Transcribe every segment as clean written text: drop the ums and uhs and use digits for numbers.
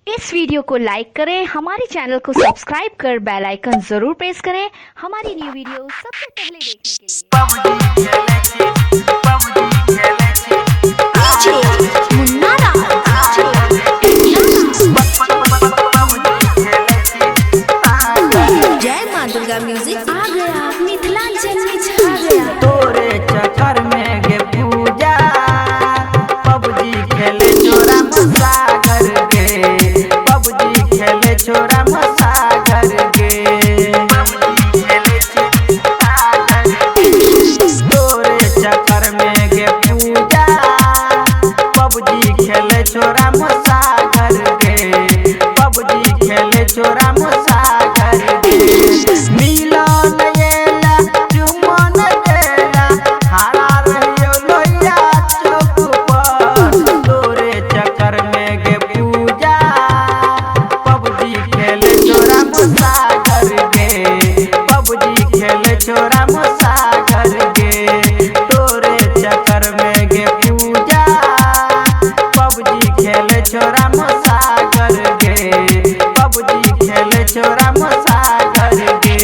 इस video को लाइक करें, हमारे चैनल को सब्सक्राइब कर बेल आइकन जरूर प्रेस करें हमारी न्यू वीडियो सबसे पहले देखने के लिए। जय मां दुर्गा म्यूजिक आ गया, मिथिलांचल में छा गया। तोरे चक्कर में गे पूजा पबजी खेले छोरा मसागर गे, पबजी खेले छोरा मसागर गे, तोरे चक्कर में गे पूजा पबजी खेले छोरा मसागर गे, पबजी खेले छोरा मसागर गे। मिलन येला चुमन देला हारा रहियो लोया चौक पर, तोरे चक्कर में गे पूजा पबजी खेले छोरा मसागर गे, पबजी खेले छोरा मसागर गे, तोरे चक्कर में गे पूजा पबजी खेले छोरा मसागर गे, पबजी खेले छोरा मसागर गे।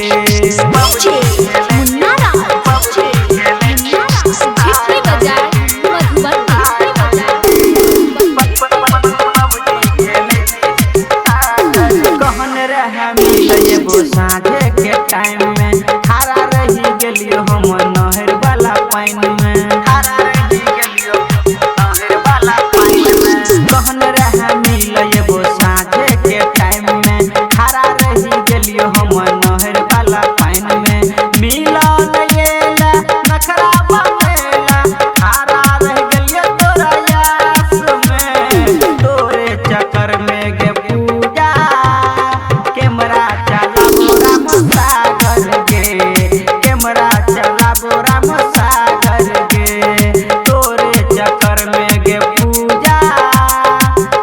कहन रहे मिले वो साँझे के टाइम में, हारा रही गेलियो हम नहर वाला पाइन में, हारा रही गेलियो नहर वाला पाइन में। कहन रहे मिले वो साँझे के टाइम में, हारा रही गेलियो हम नहर वाला पाइन में। मिलन येला नखरा बनेला हारा रह गेलियो तोरा यास में, तोरे चक्कर में गे पूजा कैमरा चला बोरा मसागर गे, कैमरा चला बोरा मसागर गे, तोरे चक्कर में गे पूजा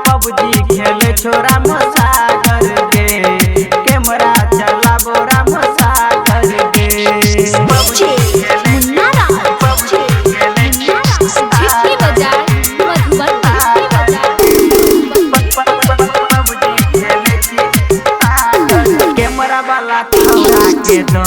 पबजी खेले छोरा मसागर गे, कैमरा चला बोरा मसागर गे। कैमरा वाला छौरा के दो